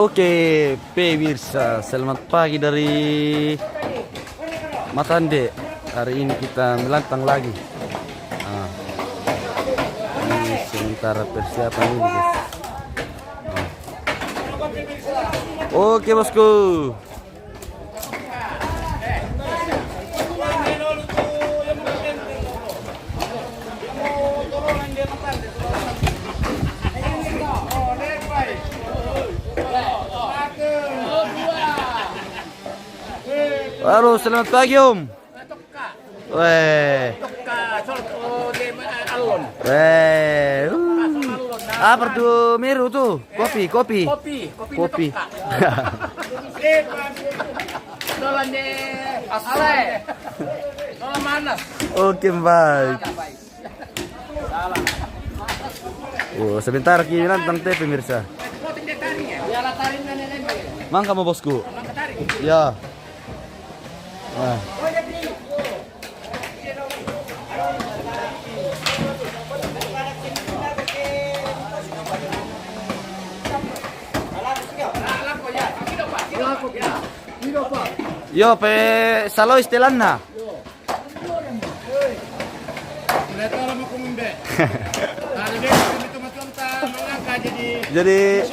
Oke, pemirsa, selamat pagi dari Matande. Hari ini kita melantang lagi. Nah, ini sementara persiapan ini, guys. Nah. Oke, bosku. Halo, selamat pagi Om. Weh. Weh. Apa tuh miru tuh? Kopi. Kopi. Oke, baik. Oh, sebentar lagi nantang teh pemirsa. Mangga mau bosku. Ya. Nah. Yo, pe salo istilanna. Jadi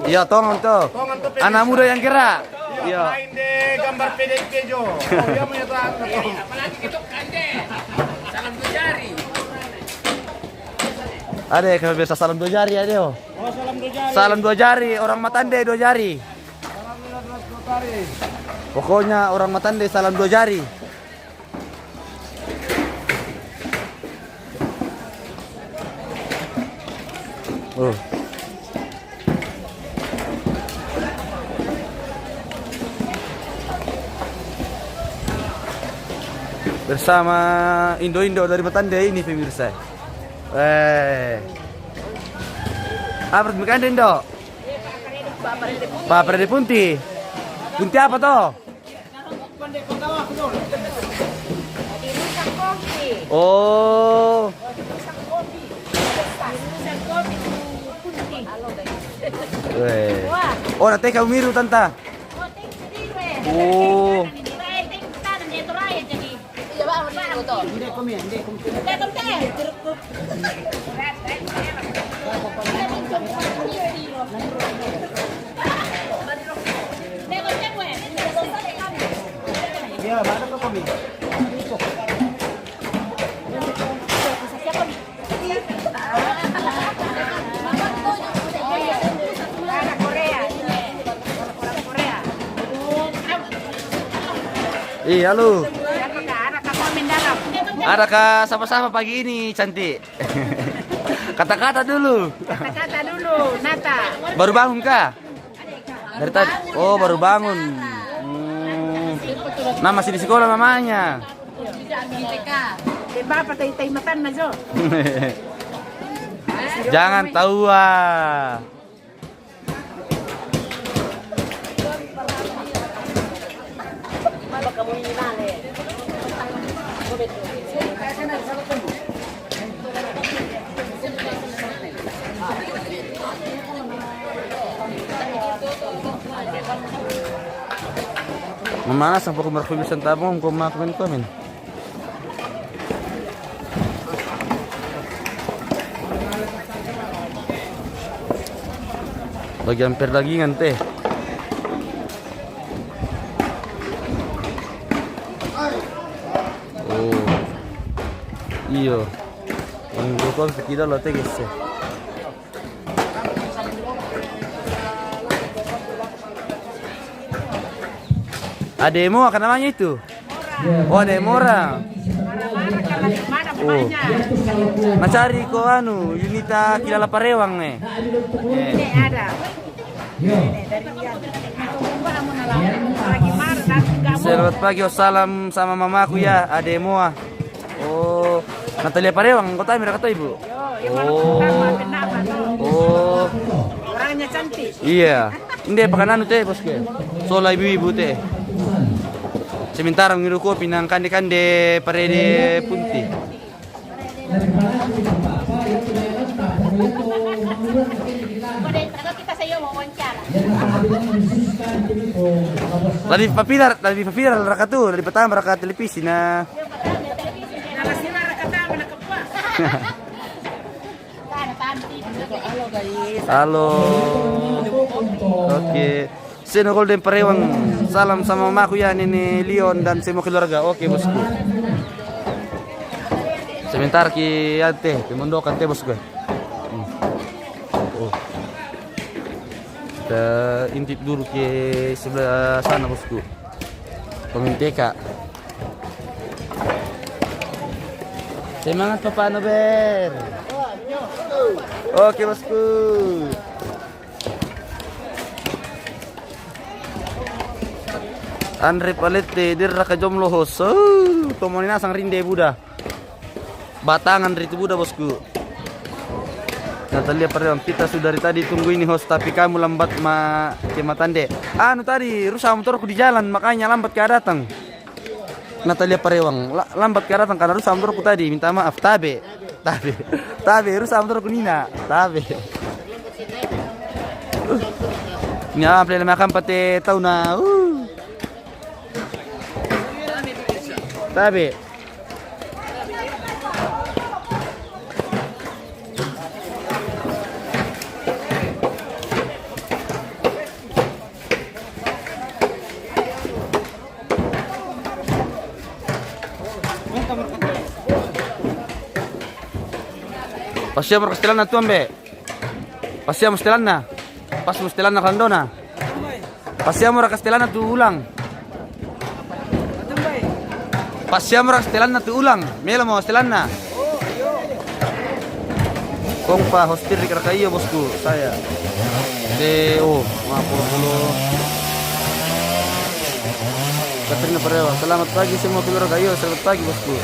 iya, tongon tuh. Anak muda yang gerak. Iya. Main deh gambar PDIP Jo. Oh, dia punya tuh apalagi gitu kande. Salam dua jari. Ada kalau biasa salam dua jari ada. Oh, salam dua jari. Salam dua jari, orang Matande dua jari. Pokoknya orang Matande salam dua jari. Oh. Bersama Indo-Indo dari Matande ini pemirsa. Apa makan Indo? Pak Prede Punti. Punti apa toh? Oh. Oh, nanti kamu miru tanta. Oh. Ya, mana tuh kami? Iya, halo. Adakah sama-sama pagi ini, cantik? Kata-kata dulu. Nata. Baru bangun kah? Dari tadi. Oh, baru bangun. Nah, masih di sekolah mamanya. Bapak tay makan na Jo. Jangan tahu ah. Memanas ang pagkumarkulisan tabong kung makumin-kumin. Bagian perdagingan teh. Oh. Iyo. Ang grupon kita lo teh guys. Ademo apa namanya itu? Oh, Demora. Oh. Macari ko anu, Yunita kilala parewang nih. Ada. Selamat pagi, salam sama mamaku ya, Ademo. Oh, Natalia Parewang, kota mereka tahu ibu. Oh. Orangnya cantik. Iya. Hindi pakai anu teh bosku. Soalnya ibu-ibu teh. Sementara ngiru kopi nang kande-kande Prede Punti. Pada Kalau kita saya wawancara. Lagi papilar raka tuh, dari pertama raka televisi na. Nama sila rakatama na kapwa. Kana tanti. Halo guys. Halo. Oke. Sino Golden Parewang. Salam sama mamaku ya, ini Leon dan semua keluarga. Oke, bosku. Sebentar ki ante, pemondokan teh bosku. Oh. Kita intip dulu ke sebelah sana bosku. Pementeka. Semangat Papa Nober. Oke bosku. Andre Palette dirra ka jomlo hos. Tomonina sang rinde buda. Batangan ritu buda bosku. Natalia Parewang, kita sudah dari tadi tunggu ini host, tapi kamu lambat ke Matande. Anu tadi rusak motorku di jalan, makanya lambat ke datang. Natalia Parewang, lambat ke datang karena rusak motorku tadi. Minta maaf, tabe rusak motorku Nina, tabe. Ini apa yang makan pate tahu na. Tabe. Passiamo Castellana tu ambe. Passiamo Castellana. Passiamo Castellana Candona. Passiamo Castellana tu ulang. Passiamo Castellana tu ulang. Mela mau Castellana. Kong pa hostir kayo bosku saya. Maaf dulu. Katrina Parewang, selamat pagi semua keluarga kayo. Selamat pagi bosku.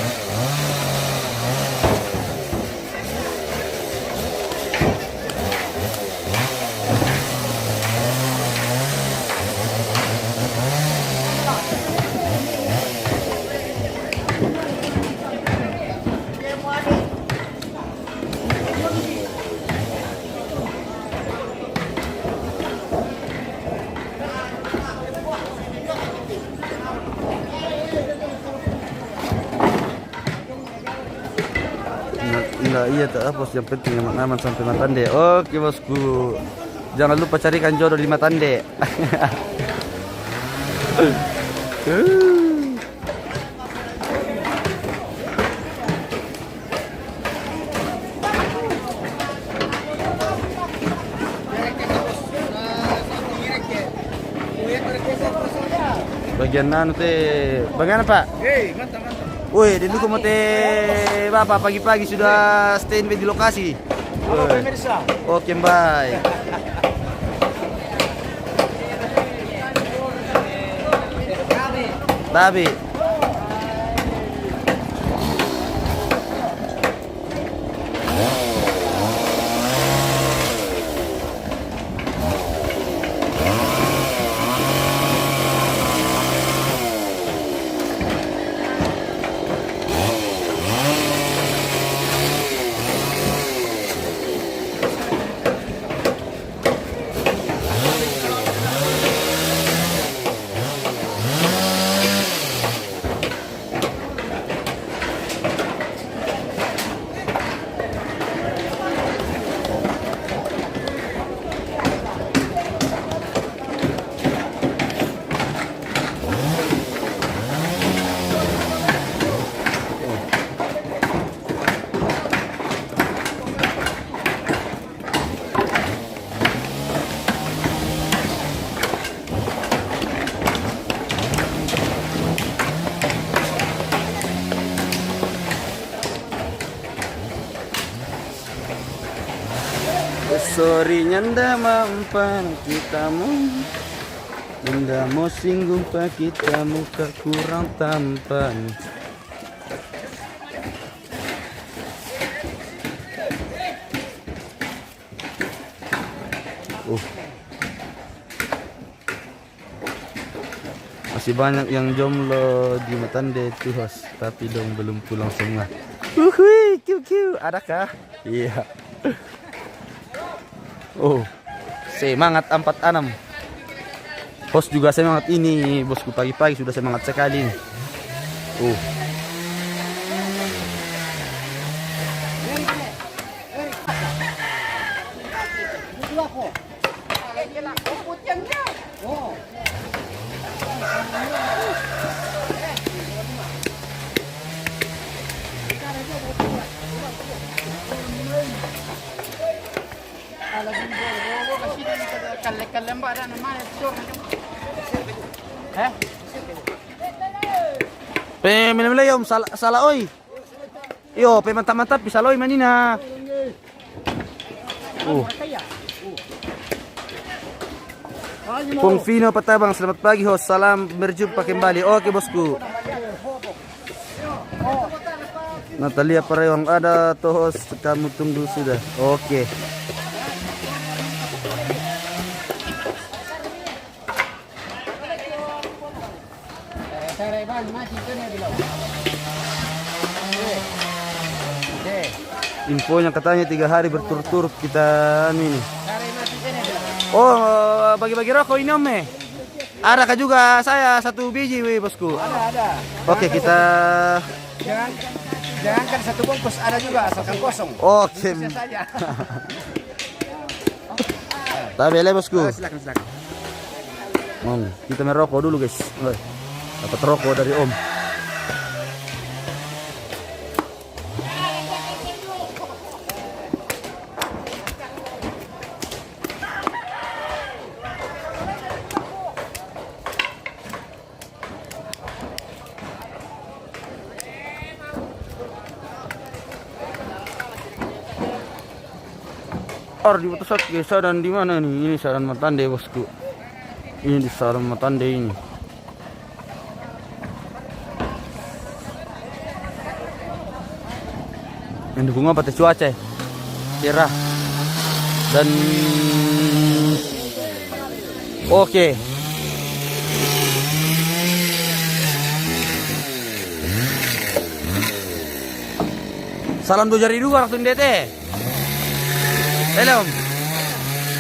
Enggak, iya tak apa, yang penting aman sampai Matande. Oke bosku, jangan lupa carikan jodoh di Matande. Bagian nanu teh, bagian apa? Mantap. Woi, dulu kamu teh Bapak pagi-pagi sudah standby di lokasi. Halo pemirsa. Oke, bye. Tabi. Sorry nyanda mampan kita mau, nyanda mau singgung pak kita muka kurang tampan. Masih banyak yang jomblo di Matande Tuhos, tapi dong belum pulang semua. Kiu, adakah? Iya. Semangat 46. Host juga semangat ini, bosku, pagi-pagi sudah semangat sekali ini. Minum salah oi. Yo, mantap-mantap bisa loy manina. Pungfino Patabang, selamat pagi host. Salam, berjumpa kembali. Oke bosku. Natalia Parewang ada tuh host, kamu tunggu sudah. Oke. Infonya katanya 3 hari berturut-turut kita ini. Oh, bagi-bagi rokok ini om eh. Ada kah juga saya 1 biji bosku? Ada. Oke, kita Jangankan 1 bungkus, ada juga asalkan kosong. oke. Bisa saja. Tabele bosku. Silakan. Kita merokok dulu guys. Dapat rokok dari om. Di Putusat guys, dan di mana nih? Ini Saran Matande bosku. Ini di Saran Matande ini. Yang dukung apa teh cuaca? Cerah. Dan oke. Salam 2 jari dua waktu DT. Hello.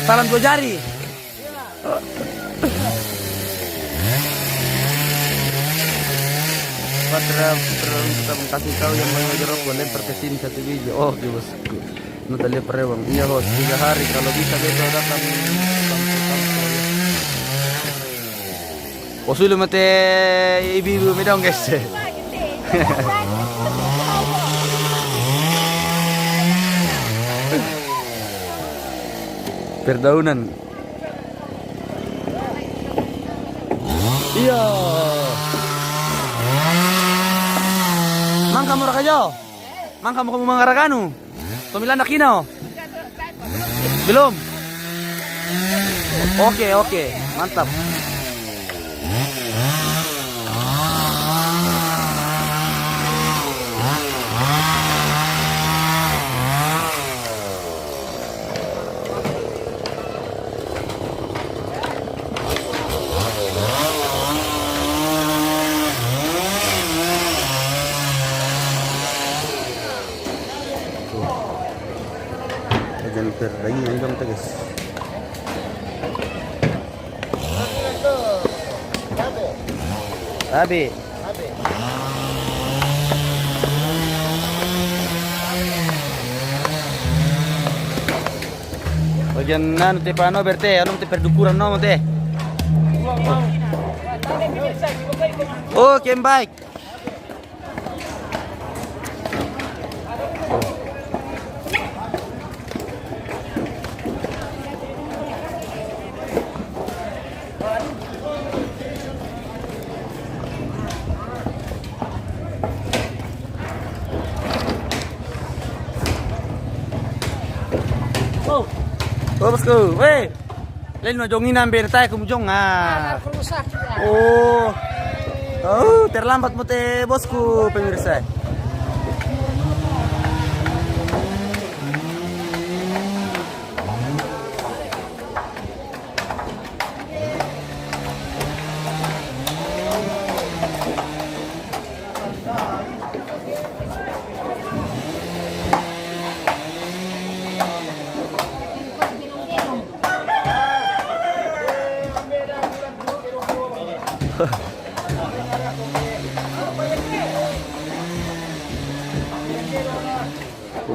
Salam 2 jari. Patra kita kasih tahu yang mau jeruk lempar ke sini 1 biji. Oh, bosku. Natalia Parewang. Iya host 3 hari kalau bisa besok datang kampung. Usul mate ibu medang guys. Perdaunan. Iya. Mang kamu rakajo? Mang kamu mangarakanu? Tumilan nakino? Belum. Oke, mantap. Jangan terdaging ini dong guys. Abi. Bagian nanu te pano berte, anu te perdukuran no te. Oke, baik. Oh bosku, weh, lain majongin ambil tay kumujong ah. Oh, terlambat mote bosku pemirsa. Kung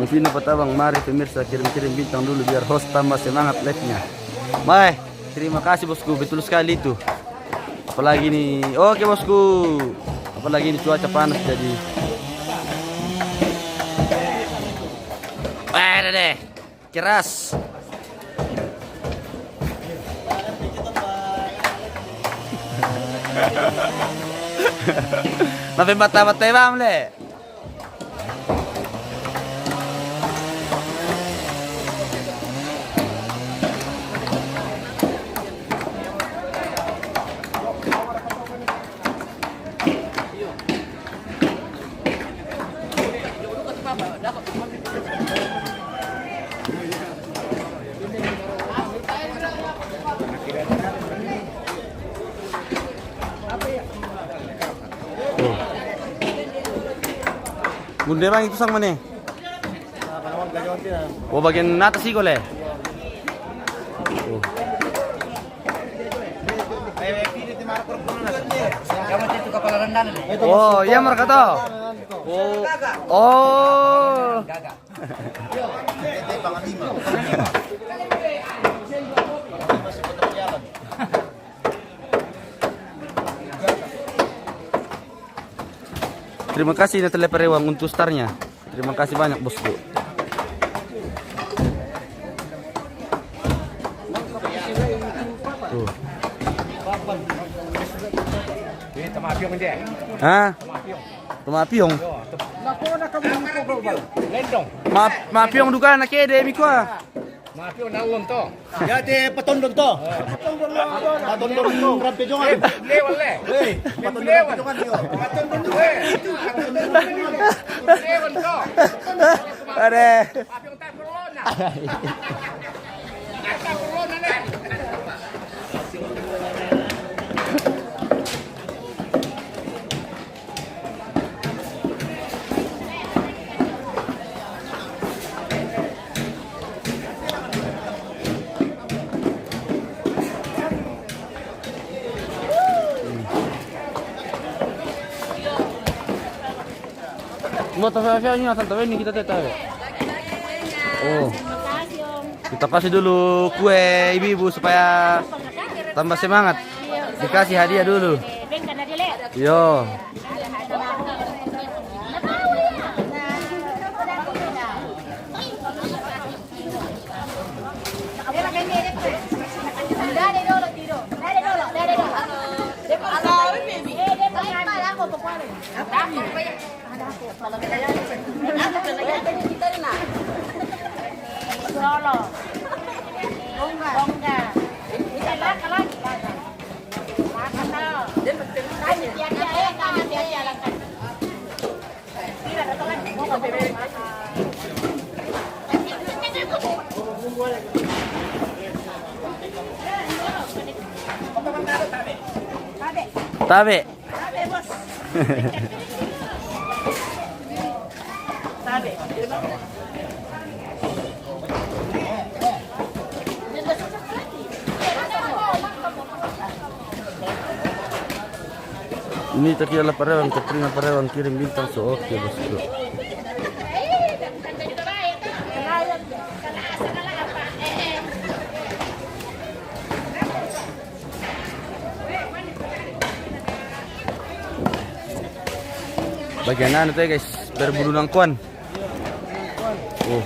sino pa tabang, mari pemirsa kirim-kirim bintang dulu biar host tambah semangat live-nya. Mai, terima kasih bosku, betul sekali itu. Apalagi nih, oke bosku. Apalagi ini cuaca panas jadi. Ada deh, keras. Tapi bata-bata bam le. Bunderang itu sang mana? Oh bagian atas sih kole. Oh iya mereka tahu. Oh. Terima kasih Natalia Perewang untuk starnya. Terima kasih banyak bosku. Tuh. Hah? Tumapiong. Mapiong duga na kede mi ko. Maafio na ulon to. Jadi petondon to. Petondon rampe jongan. Lewal le. Petondon rampe jongan yo. Patondon we. Lewal to. Are. Maafio ta corona. Ta corona le. Mau tahu-tahu ini asal tahu ini kita tahu. Oh. Kita kasih dulu kue ibu-ibu supaya tambah semangat. Dikasih hadiah dulu. Yo. Solo. Bongga. Bisa lagi. Tabe. Tabe. Ini tadi adalah Parewang, Katrina Parewang kirim bintang so oke bosku. Bagian anu tuh guys, berbulu nangkuan. Oh.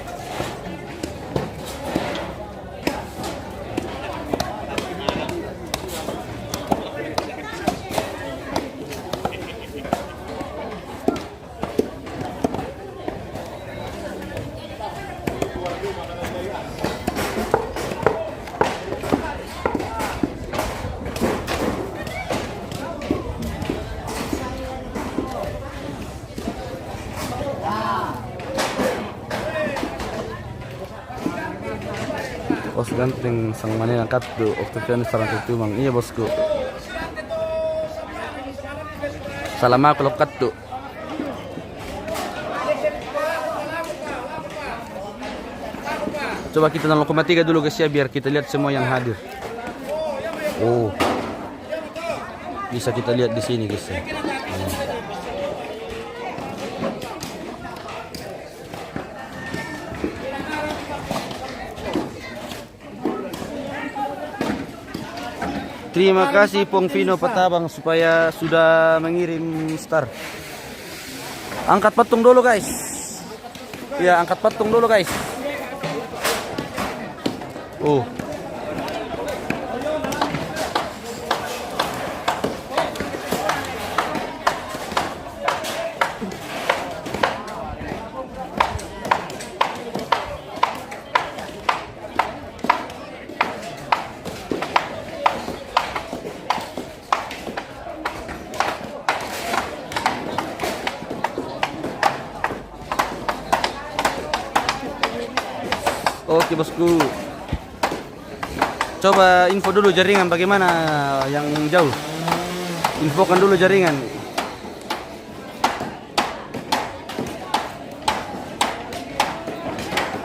Bos ganteng sang manila katdo Octavianus sarang tutumang iya bosku. Salama kalau katdo. Coba kita nang 3 dulu guys ya biar kita lihat semua yang hadir. Oh. Bisa kita lihat di sini guys ya. Terima kasih Pong Vino Patabang supaya sudah mengirim star. Angkat patung dulu guys. Ya, angkat patung dulu guys. Oh. Oke bosku. Coba info dulu jaringan bagaimana yang jauh. Infokan dulu jaringan.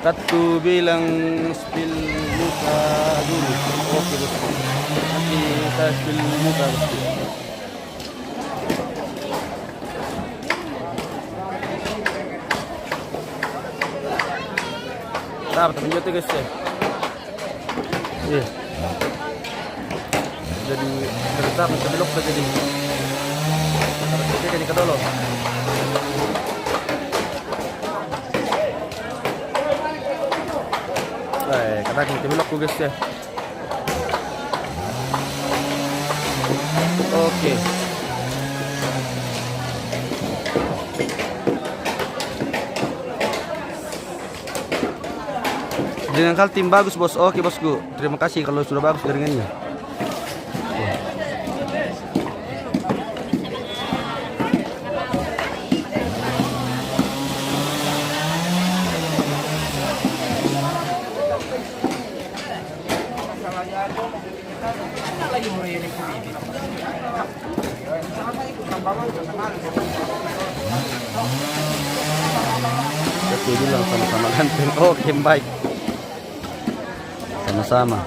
Katu bilang spill muka dulu. Oke bosku. Nanti kita spill muka bosku. Tapi tunjuk guys ya. Iya. Jadi terletak belok saja jadi. Harus jadi ke dulu. Baik, katakan kita belok guys ya. Oke. Jaringan Kaltim bagus bos. Oke bosku. Terima kasih kalau sudah bagus jaringannya. Oke bilang sama-sama ganteng. Oke baik. Sama-sama.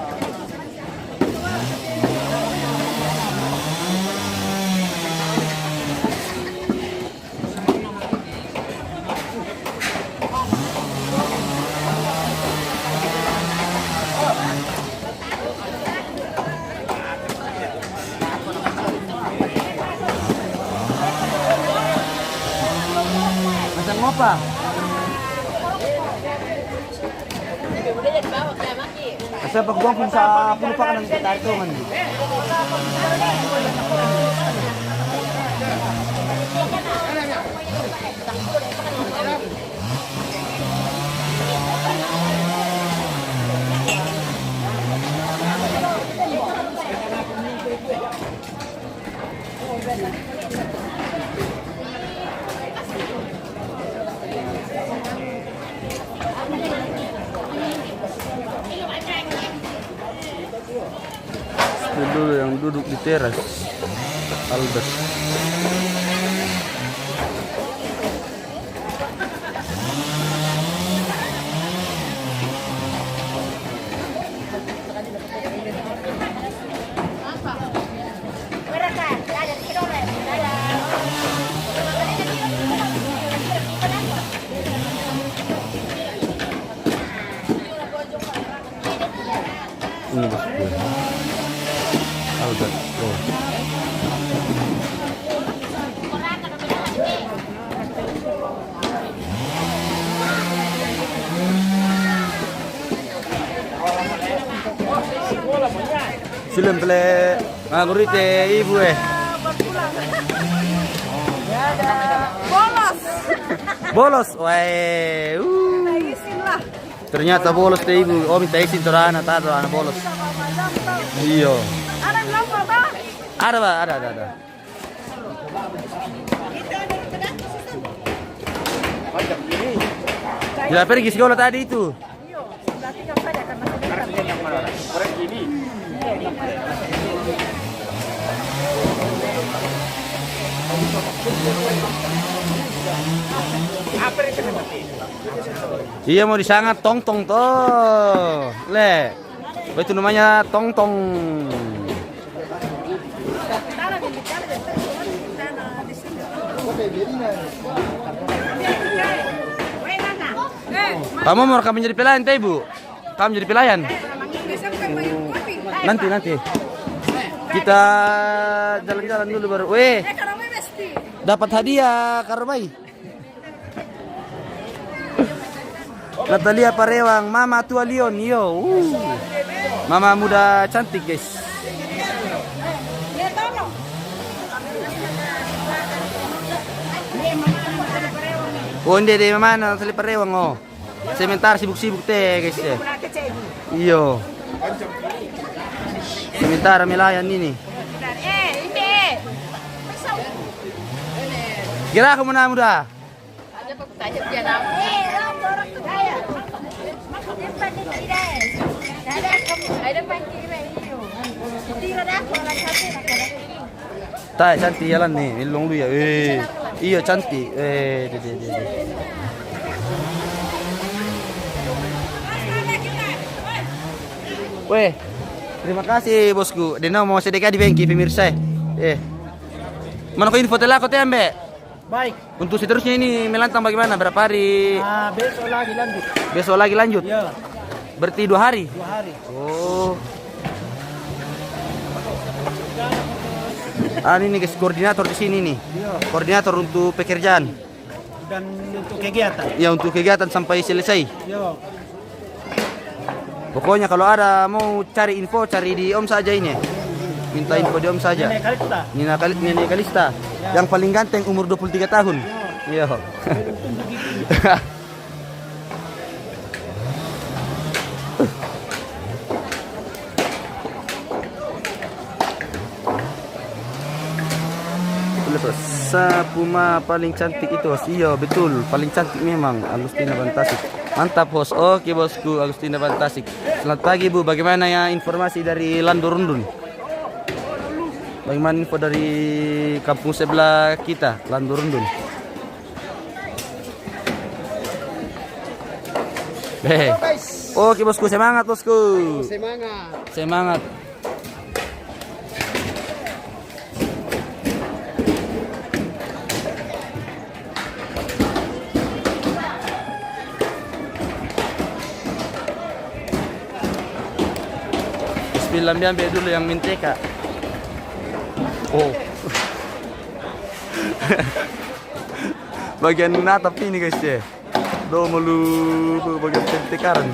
Macam apa? Saya pagbuang kung sa puno pa ka ng dito man. Dulu yang duduk di teras Albert. Ini bosku. Albert. Oh. Silam pele ngurite ibu Bolos. Bolos. Wah. Izin lah. Ternyata bolos teh ibu. Oh minta izin torana tado anak bolos. Iyo. Ada lampu apa? Ada Pak, ada. Bila pergi sekolah tadi itu. Iya, berarti jam saja kan masih dekat. Iya mau disangat tong-tong toh. Le. Itu namanya tong-tong. Kamu mau rekam menjadi pelayan, teh ibu? Kamu jadi pelayan? Nanti. Kita jalan-jalan dulu baru. Weh, dapat hadiah Karomai. Natalia Parewang, Mama Tua Leon, yo. Mama muda cantik, guys. Oh, hindi Mama Natalia Parewang, oh. Sementara sibuk-sibuk teh, guys. Iyo. Sementara melayan ini. Kira kamu na muda. Tai cantik jalan nih, ilong lu ya. Iya cantik. Weh, terima kasih bosku. Dena mau sedekah di bengki pemirsa. Mana kau info telah kau tembe? Baik. Untuk seterusnya ini melantang bagaimana? Berapa hari? Besok lagi lanjut. Besok lagi lanjut? Iya. Berarti 2 hari? 2 hari. Oh. Ini guys, koordinator di sini nih. Iya. Koordinator untuk pekerjaan. Dan untuk kegiatan. Ya, untuk kegiatan sampai selesai. Iya. Pokoknya kalau ada mau cari info, cari di Om saja ini. Minta info di Om saja. Nenek Kalista. Yang paling ganteng umur 23 tahun. Iya. Puma paling cantik itu, Bos. Iya, betul. Paling cantik memang Agustina Bantasik. Mantap, Bos. Oke, bosku, Agustina Bantasik. Selamat pagi, Bu. Bagaimana ya informasi dari Lando Rundun? Bagaimana info dari kampung sebelah kita, Lando Rundun? Oke, bosku. Semangat, bosku. Semangat. Ambil dulu yang menteka. Oh. Bagian natap ini guys ya. Do melu bagian mentekaran.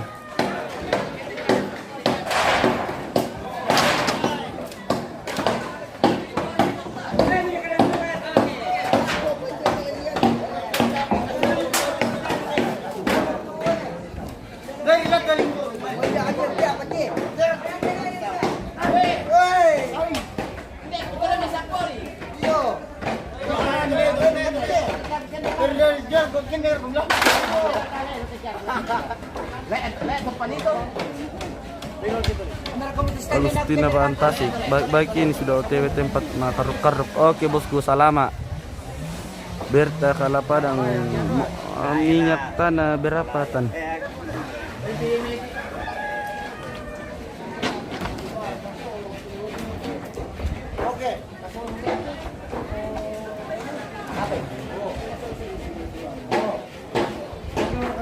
Agustina Bantasik. Baik ini sudah OTW tempat makaruk-karuk. Oke bosku, salama. Berta Kalapadang minyak tanah berapa tan?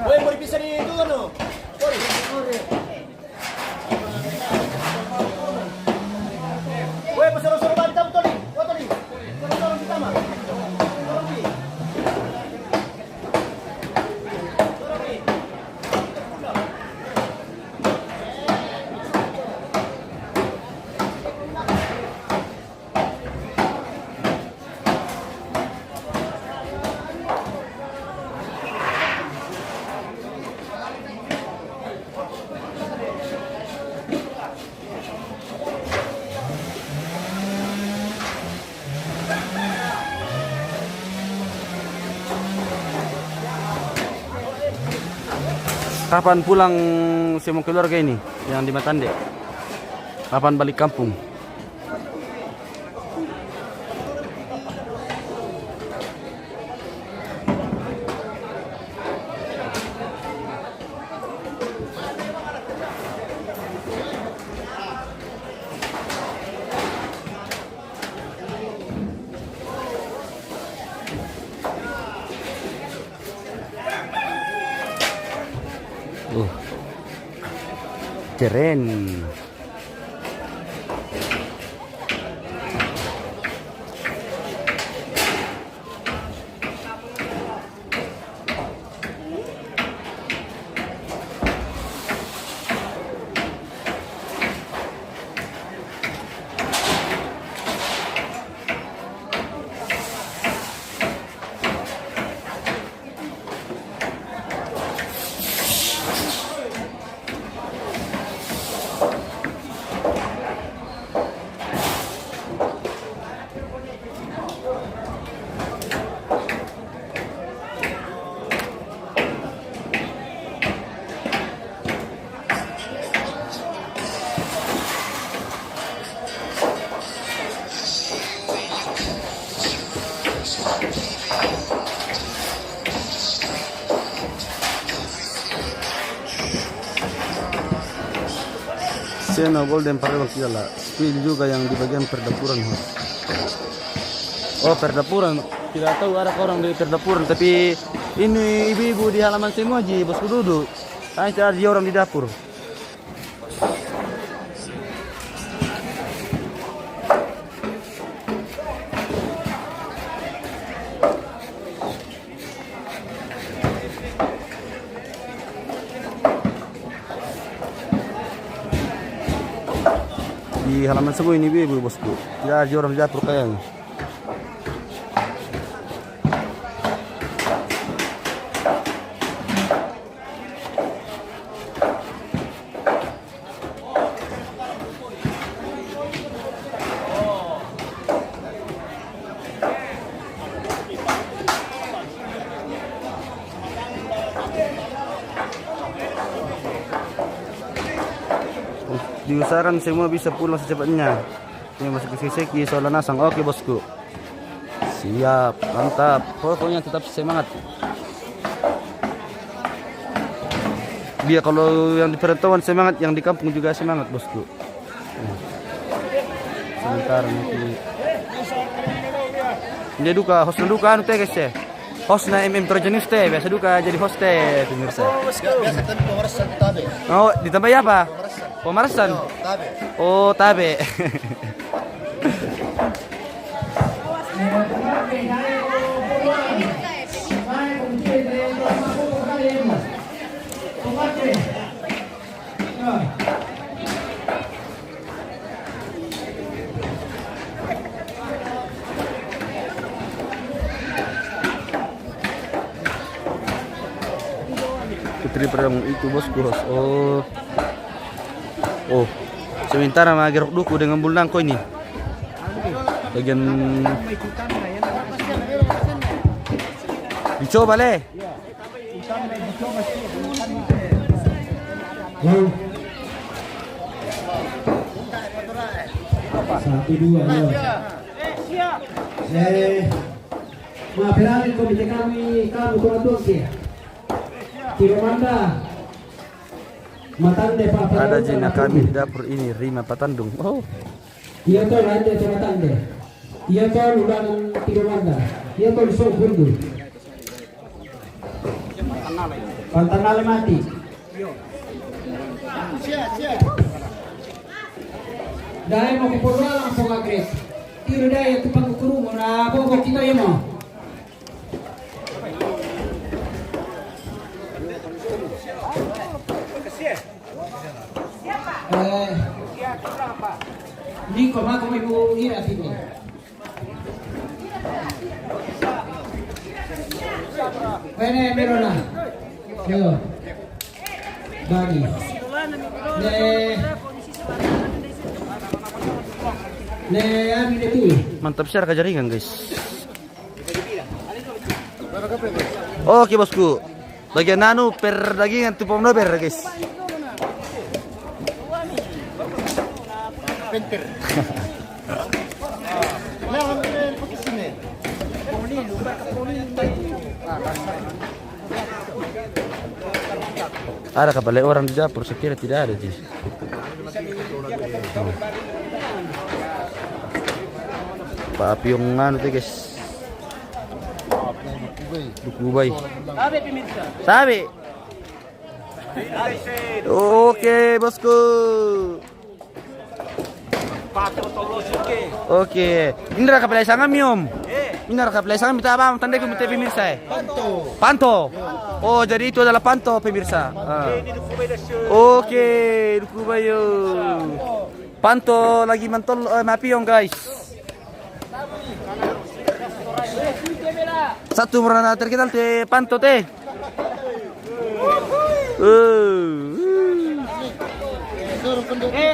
Woi, mau dipisah di itu kan? Woi, pasar-pasar bantam tuh nih. Foto nih. Foto pertama. Kapan pulang semua keluarga ini yang di Matande? Kapan balik kampung? Ceren. Seno Golden Parewang Kilala. Spill juga yang di bagian perdapuran, host. Oh, perdapuran. Tidak tahu ada orang di perdapuran, tapi ini ibu-ibu di halaman semua ji, bosku duduk. Hanya tidak ada orang di dapur. Di halaman semua ini ibu bosku, tidak ada orang di dapur kayaknya. Diusahakan semua bisa pulang secepatnya. Ini masuk ke Seki Soal Nasang. Oke bosku. Siap, mantap. Pokoknya tetap semangat. Dia kalau yang di perantauan semangat, yang di kampung juga semangat bosku. Sebentar nanti. Dia duka, hostnya duka anu teh guys ya. Hostnya Trojanus teh, biasa duka jadi host teh pemirsa. Biasa kan pemerasan tabe. Oh, ditambah apa? Pemerasan. Tabe. Oh, tabe. Putri Perang itu bosku host. Oh, sementara magerok duku dengan bulnangko ini. Bagian dicoba leh. Satu dua ya. Maafkan komite kami kamu kurang tuh Kiromanda Matande Pak. Ada jina kami di dapur ini Rima Patandung. Oh. Iya toh lanjut ke Matande. Iya toh ulang Kiromanda. Iya toh sok bundu. Pantanale mati. Dahil mau kepulauan langsung agres. Tiro dahil itu pangkukurungan na pokok kita ya mo. Hindi ko may buhira sini. Pwede meron na. Yo. Bagi. Mantap secara kejaringan guys. Oke bosku. Bagian nanu perdagingan tupom nober guys. Penter. Ada kepala orang di dapur, saya kira tidak ada sih. Pak api yang nganu tuh guys. Duku bay. Sabi. Oke, bosku. Oke. Ini raka pelai sangam yom. Ini raka pelai sangam kita apa? Tanda kita pemirsa. Panto. Oh, jadi itu adalah panto pemirsa. Oke, Dukubayo. Panto lagi mantol mapiyong guys. Satu merana terkenal teh panto teh.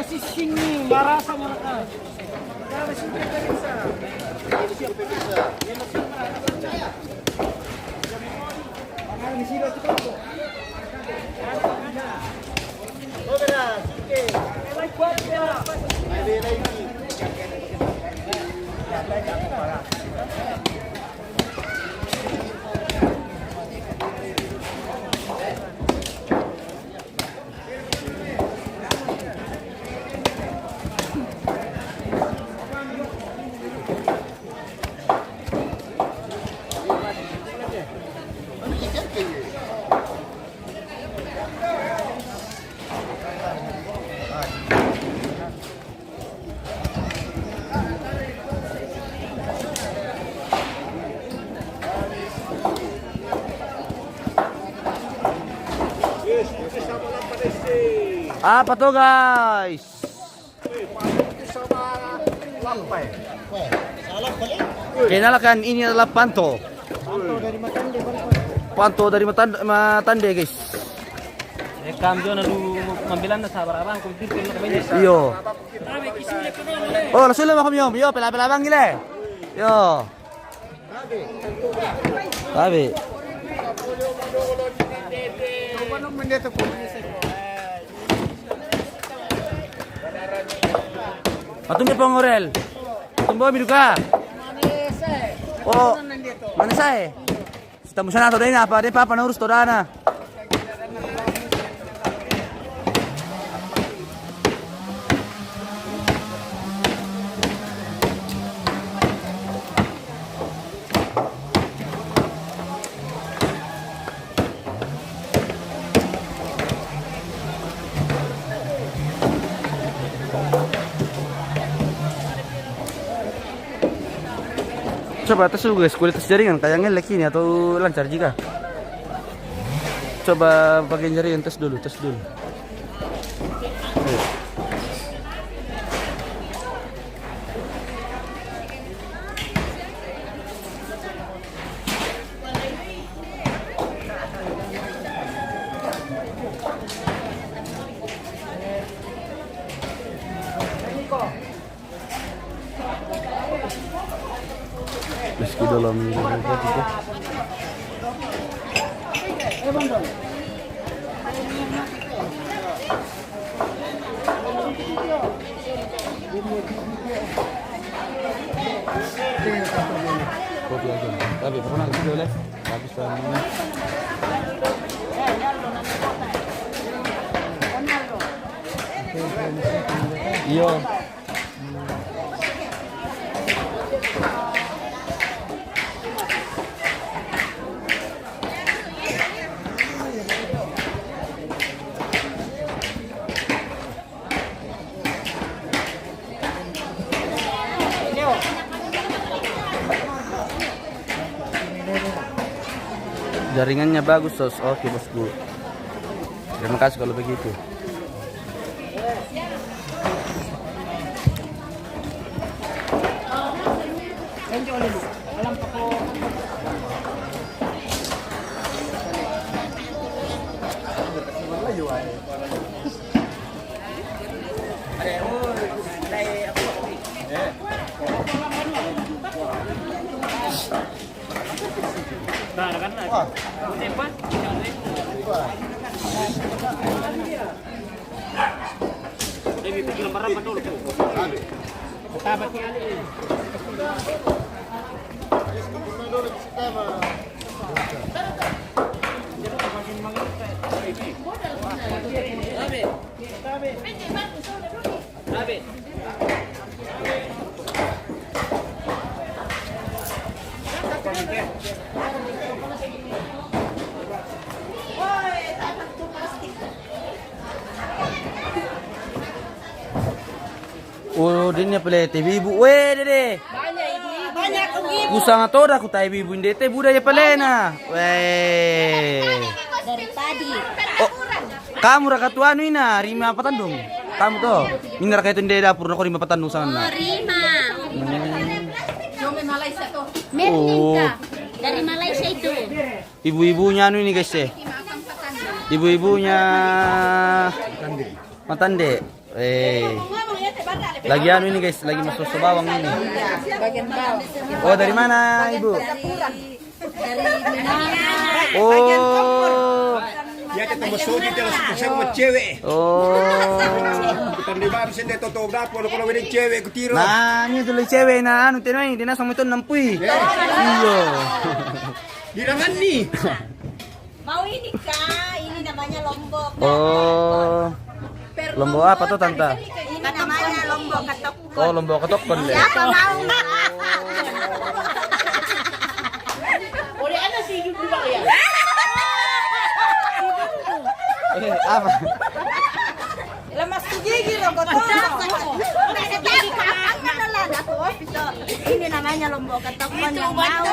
Sising marasa mereka. Apa tuh guys? Kenalkan ini adalah panto. Panto dari Matande guys. Cambio na lu mambilan na sa barabang kung dito na kami. Iyo. Oh, lasul mo kami yo, pela bang gile. Yo. Sabi. Patumbi pangorel. Tumbo miduka. Oh. Mana saya? Estamos sana to dena pa de papa na urus to dana. Coba tes dulu guys, kualitas jaringan kayaknya lag ini atau lancar jika. Coba bagian jaringan tes dulu. Meski dalam kopi aja. Tapi pernah ke boleh. Habis ini. Iya. Jaringannya bagus sos. Oke bosku. Terima kasih kalau begitu. Oh, din niya pala TV ibu. Weh, dede. Banyak ibu. Usang ato dah ku tayo ibu hindi te budaya pala na. Weh. Dari tadi. Oh, kamu ra katuano ina, rima patandong. Kamu to. Ini ra kayo tende dapur na ko rima patandong sana. Rima. Oh. Dari Malaysia itu. Ibu-ibunya anu ini guys eh. Ibu-ibunya Matande. Lagi anu ini guys, lagi masuk ke bawang ini. Oh, dari mana Ibu? Oh. Ya kita masuk di dalam sama cewek. Oh. Kita di bar sini tutup dapur kalau ada cewek ku tiro. Nah, ini tuloy cewek na anu tinoy, dina sama itu nampuy. Iyo. Dirangan nih. Mau ini kak, ini namanya lombok. Oh. Lombok apa tuh tante? Ini namanya lombok ketok. Oh, lombok ketokon deh. Siapa mau? Apa? Lemas gigi lo kotor. Ini namanya lombok ketokon yang mau.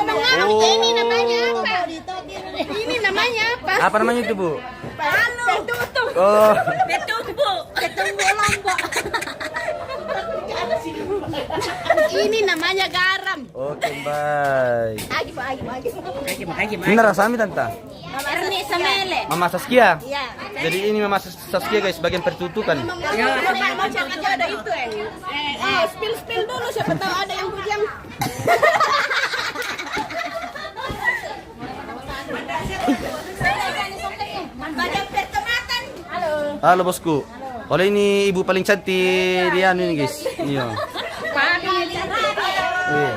Oh. Ini namanya apa? Ini namanya apa? Apa namanya itu, Bu? Betutu. Oh. Betumbu. Betumbu lombok. Ini namanya garam. Oke, bye. Agi. Ini rasami tante. Erni semele. Mama Saskia. Iya. Jadi ini Mama Saskia guys, bagian pertutukan. Mau cek aja ada itu spill dulu siapa tahu ada yang bujang. Banyak pertematan. Halo. Halo bosku. Oleh ini ibu paling cantik dia anu ini guys. Iya. Iya.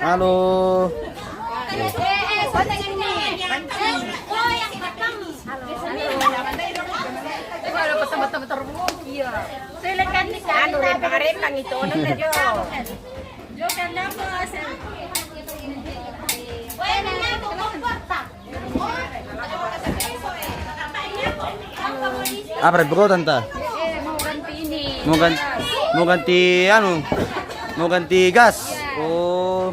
Halo. Anu rin pangarepang ito. Ano na Jo? Jo ka na po. Apa red bro tante? Mau ganti anu? Mau ganti gas? Oh.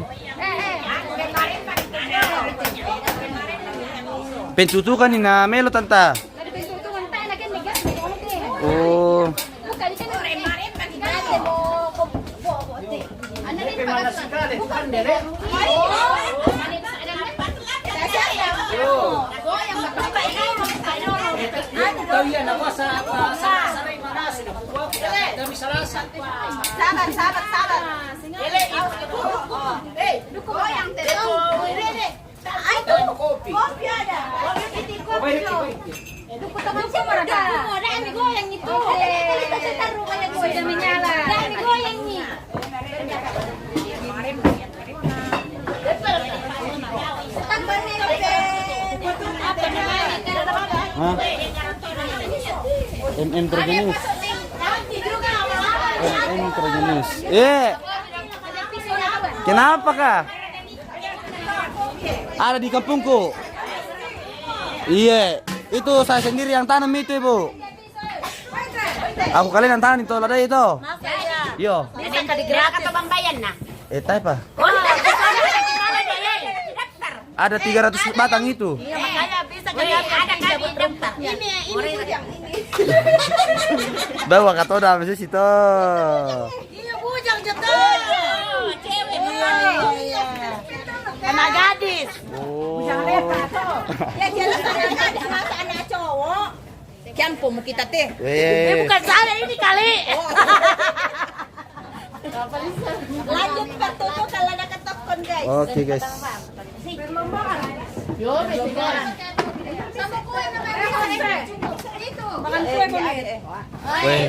Pentutukan ni na melo tante. Oh. Sabar. Goyang kopi ada. Goyang itu. Sudah menyala. Goyang nih. Hah? MM terjenis. MM terjenis. Kenapa kah? Ada di kampungku. Iya, itu saya sendiri yang tanam itu, Ibu. Aku kalian yang tanam itu, ada itu. Yo. Bisa digerak atau Bang Bayan nah? Tay pa. Ada 300 batang itu. Iya, makanya bisa gerak ada kami daftar. Ini yang ini. Bawa katoda masih situ. Iya, bujang jatuh. Cewek sama gadis. Oh. Ya jelas anak cowok. Kian pun kita teh. Bukan saya ini kali. Lanjut pertutup kalau ada ketokon guys. Oke guys. Sama kue namanya itu. Makan kue Weh.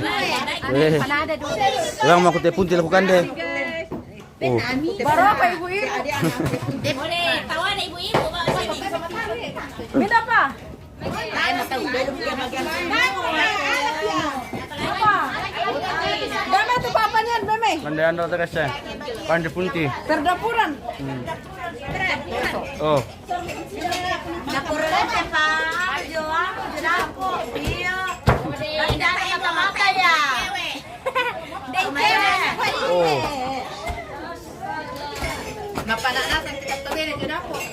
Ada dulu. Yang mau kutip pun dilakukan deh. Oh. Baru apa ibu-ibu? Boleh tawa ada ibu-ibu Pak sini. Minta apa? Saya mau tahu dulu dia bagian apa? Beme tuh papanya Beme. Mandian dong guys ya. Pandi punti. Terdapuran. Oh. Dapur aja Pak. Ayo, dapur. Iya. Tidak mata ya.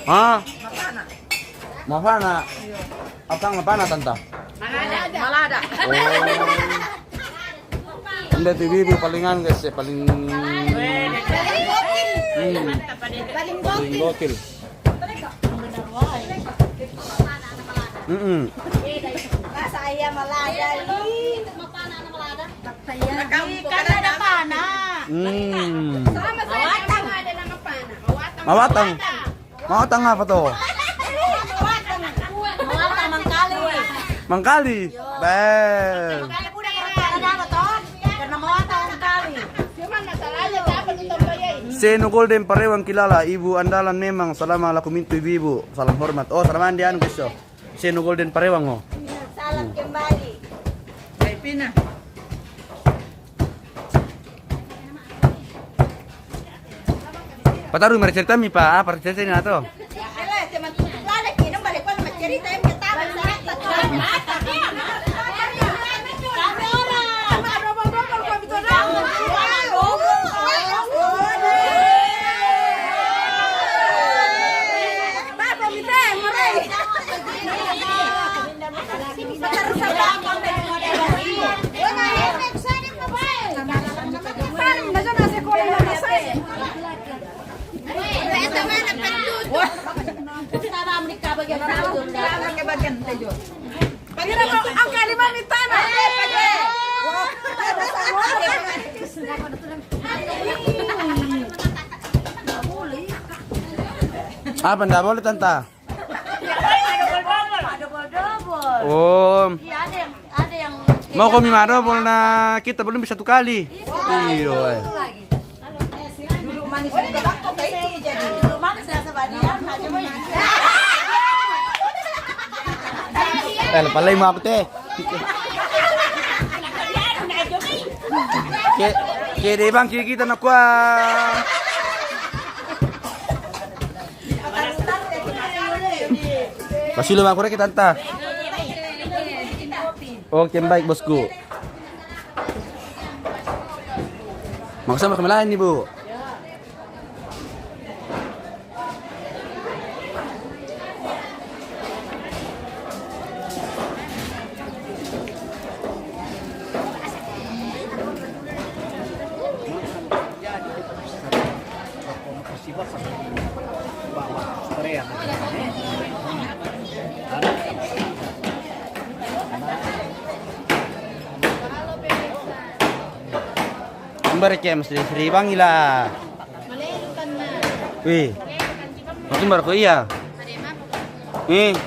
Ah. Mapana. Apang mapana tanta? Malada. Oh. Hindi TV palingan guys, paling paling gokil. Saya malada. Karena ada pana. Sama saya ada nama pana. Mawatang. Mawatang apa tuh? Mawatang mangkali. Mangkali. Bel. Mangkali pun ada apa toh? Karena mawatang mangkali. Cuman masalahnya dapat untuk bayar. Seno Golden Parewang kilala, ibu andalan memang. Salam ala kumintu ibu. Salam hormat. Oh, salaman dian guys. Seno Golden Parewang oh. Salam kembali. Baik pina. Pataru mari cerita mi pa, apa cerita ini atau? Alah, teman lala kinong balik pa naman cerita yung katawa sa atas. Kami orang. Robol-robol kami to na. Babo mi te, moray. Pataru sa bangkang na yung wala yan, excited pa ba? Parang na dyan nasa kulay na nasa. Ang kalimang ni Tana. Apa ndak boleh tanta? Double-double. Oh, Iya, ada yang mau kami marah na kita belum bisa 1 kali. Iyo. dulu manis juga waktu kayak jadi. Dulu manis rasa badian, aja mau. Palay mo ako te. Kaya bang kikita na kwa. Pasilo ako rin kitanta. Okay, baik bosku. Maksama kami lain nih bu. Kembar kem Sri Bangila. Wih. Makin baru iya. Wih.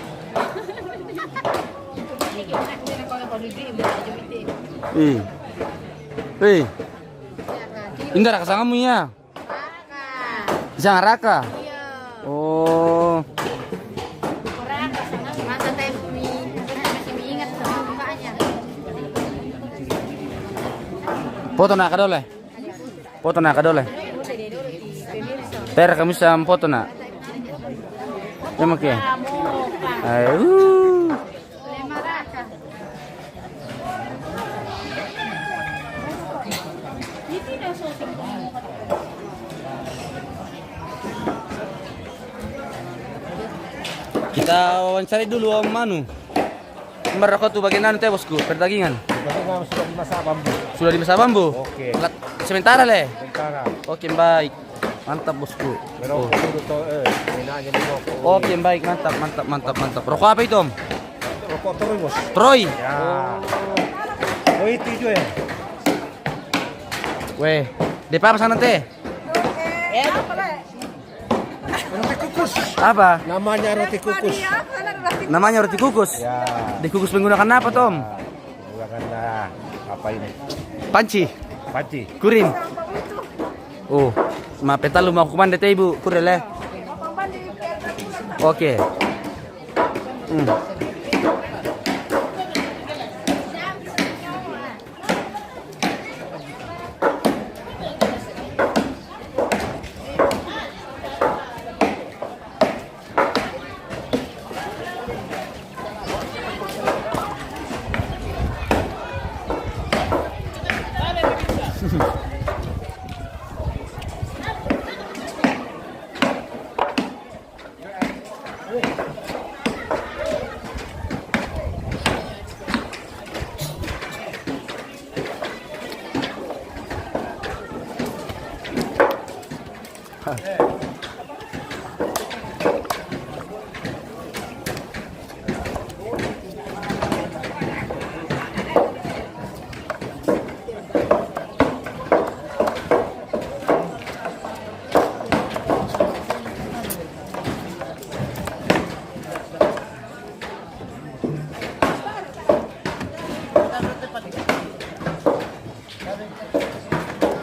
Indah raka sangamu ya. Jangan raka. Oh. Foto nak kadole. Foto nak kadole. Per kami sam foto nak. Emang ke? Ayo. Kita wawancari dulu Om Manu. Kembar aku tuh bagian anu teh bosku, perdagingan. Bagaimana sudah di masa bambu? Sudah di masa bambu? Oke. Sementara le. Sementara. Oke baik. Mantap bosku. Merokok dulu toh, minanya di rokok. Oke baik, mantap. Rokok apa itu Om? Rokok terus bos. Troy. Ya. Oh itu juga ya. Weh, di apa sana teh? Roti kukus. Apa? Namanya roti kukus. Namanya roti kukus. Ya. Dikukus menggunakan apa Tom? Menggunakan apa ini? Panci, Panci. kurin. Oh, ma petalu mau kumanda teh ibu, kurele. Oke.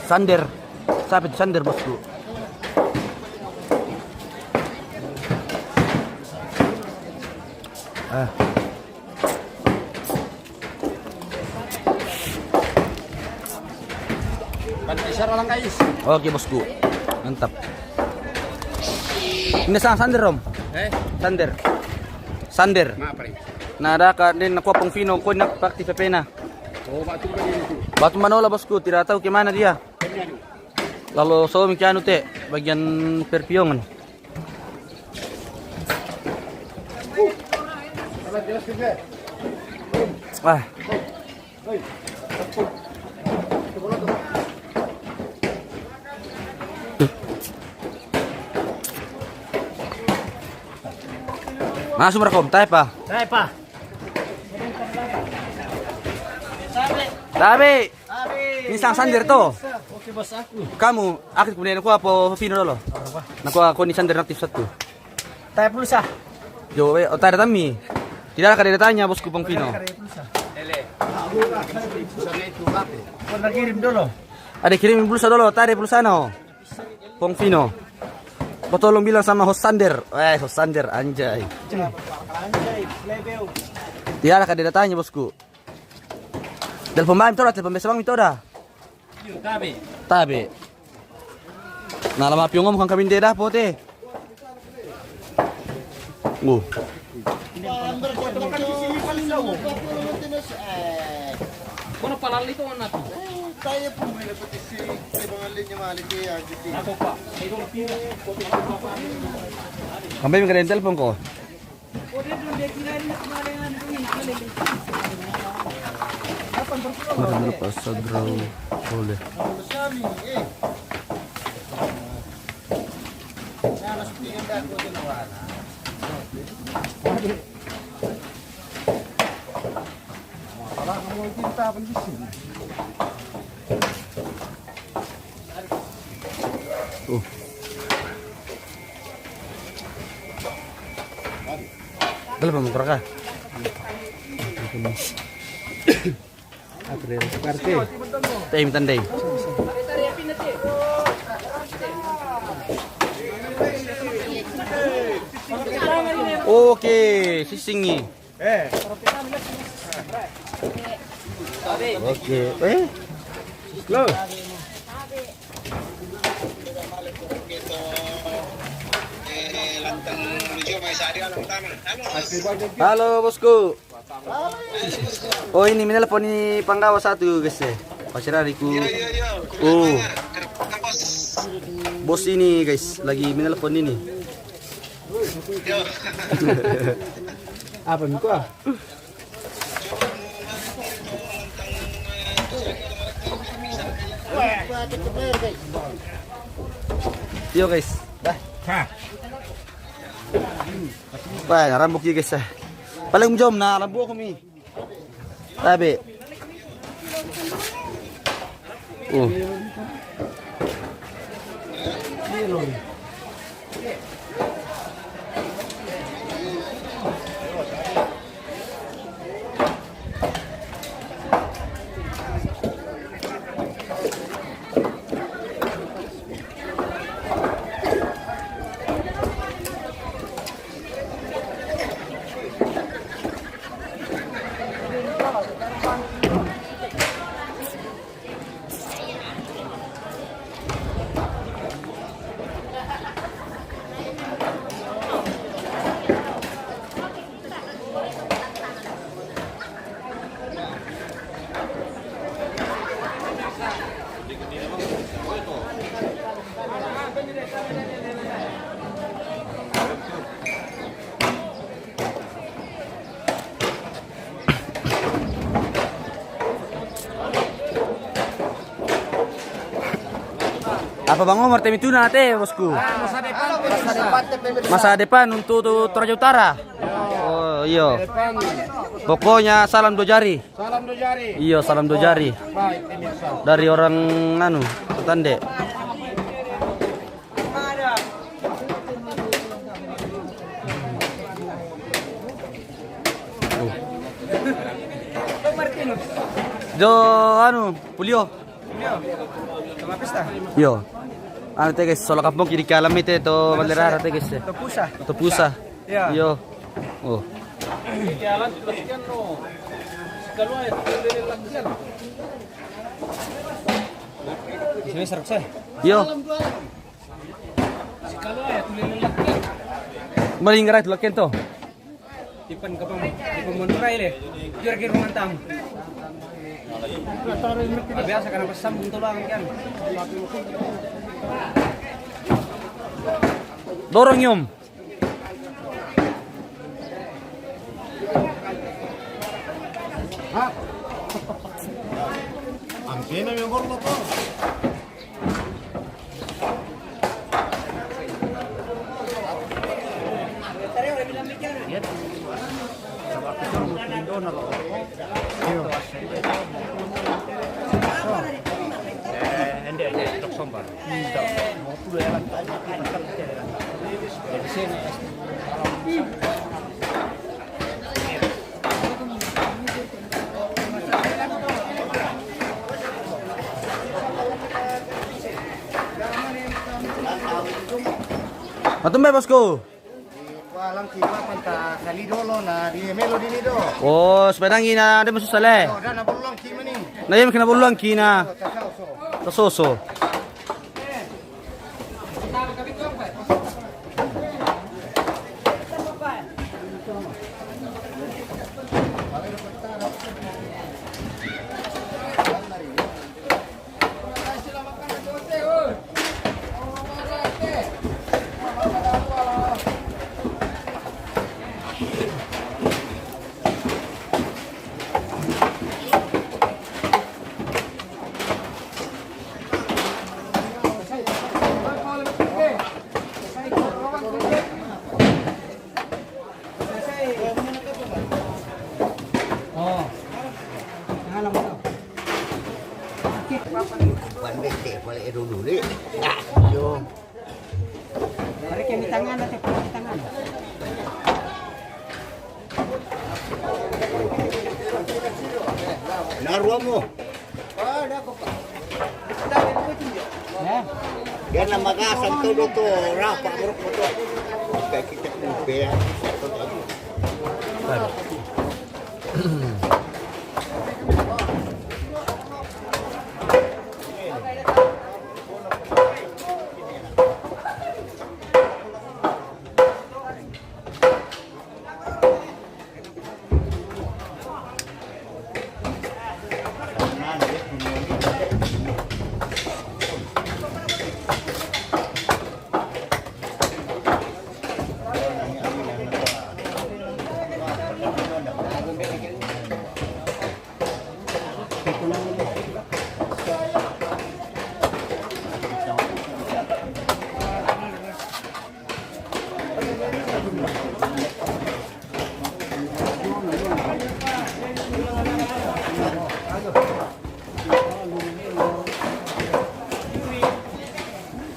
Sander. Siapa itu Sander, bosku? Ah. Bantisar orang kais. Oke, bosku. Mantap. Ini Sander, Rom. Sander. Sander. Maaf, Pre. Nada ka din nakuha pong Fino ko na pakti pena. Oh, batu ba din ito? Batu Manola, bosku. Tidak tahu kemana dia. Lalu so kiano te bagian perpiongan. Ah. Masuk merekom, tahu pa? Saya pa. Tabi. Ini sang Sander to. Oke bos aku. Kamu, aku kemudian aku apa Vino dulu. Naku aku ni Sander aktif satu. Tanya pulsa. Jo, otar tami. Tidak ada kada tanya bosku pong Vino. Kau nak kirim dulu. Ada kirim pulsa dulu, tadi pulsa no. Pong Vino. Kau tolong bilang sama host Sander. Host Sander anjay. Anjay, lebeu. Tidak ada kada tanya bosku. Telepon bang tora, telepon besok bang tora. Tabi. Tabi. Nah lama piongom kang kami dah pote. Kono palal itu mana tu? Tayo po may napatisi. Ibang linya maliki. Ako pa. Idong pino. Kami mengadain telepon ko. Marami pa sa draw. Boleh. Dala mo ka. Time tanday. Oke, sisingi. Oke. Lo. Halo bosku. Oh ini menelpon ni panggawa satu guys ya. Pasirariku. Oh. Bos ini guys lagi menelpon ini. Apa miko? Yo guys. Dah. Wah, narambok yun guys ah. Paling jom na narambo kami. Tabi. Oh. Apa Bang Omar tem itu nate bosku? Masa depan Masa depan untuk Toraja Utara. Oh iya. depan. Pokoknya salam 2 jari. Salam 2 jari. Iya salam 2 jari. Baik, pemirsa. Dari orang anu Tande. Jo anu Pulio. Sama pesta. Yo. Ano te guys, solo kampung kiri kalam ite to Balerara te guys. Tepusa. To pusa. Ya. Yo. Oh. Jalan latihan no. Kalau ada latihan. Sini serap saya. Yo. Kalau ada tulen latihan. Malingara itu lakin to. Tipan ka pang Monterai le. Jur ke rumah tamu. Biasa karena pasambung tulang kan. Dorong yum. Ampina mi gordo to. Matumbe bosku. Walang kipa panta kali dolo na di melo di nido. Oh, sebenarnya na ada masuk sale. Oh, dan abulong kima ni. Na yem kina buluan kina. Tasoso. Bandete balik dulu ni. Yo. Mari kami tangan natin, kami tangan. Naruah mo. Yan ang mag-asang todo to. Rapa, murok mo to. Kaya kita kumpiya.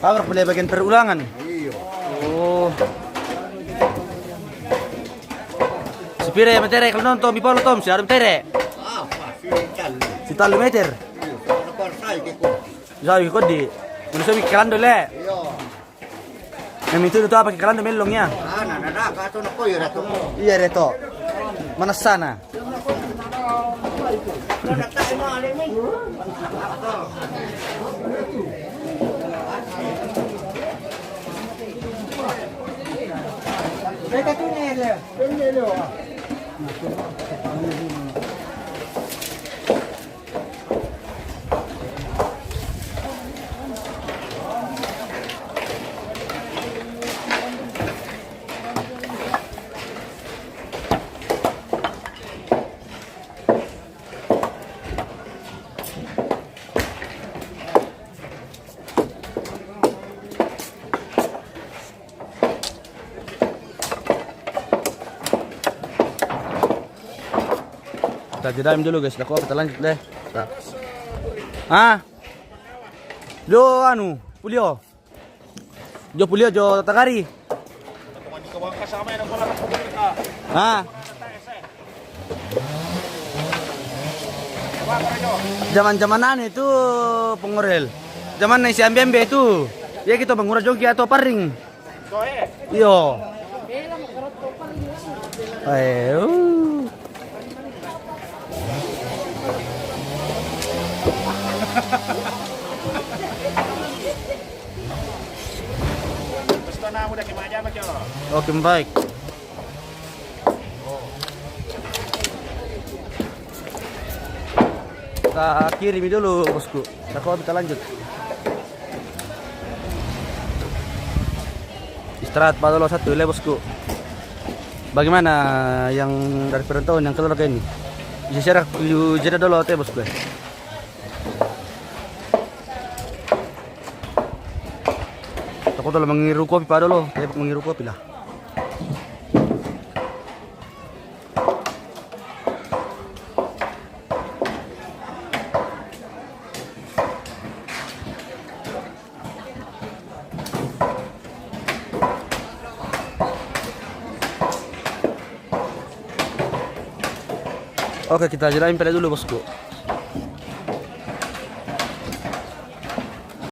Power play bagian perulangan. Oh. Sepire metere kalau nonton di polo tom, si ada metere. Si talu meter. Jadi kau di, manusia bikin kalando le. Yang itu apa pakai kalando melongnya? Iya reto. Mana sana? Mereka tu ni le. Kita jedain dulu guys. Dah kita lanjut deh. Ah. Jo anu, Pulio. Jo Pulio jo Takari. Ah. Zaman-zamanan itu pengorel. Zaman si Ambiambe itu. Ya kita mengurus jogi atau paring. Iyo. Ayo. Basta na mo dah kimaja ba kyo? Oke baik. Kita kirimi dulu bosku. Kita lanjut. Istirahat Pak dulu satu ya bosku. Bagaimana yang dari perantauan yang keluarga ini? Bisa share jeda dulu ya bosku. Aku dulu mengiru kopi Pak dulu. Saya mengiru kopi lah. Oke kita jelain pada dulu bosku.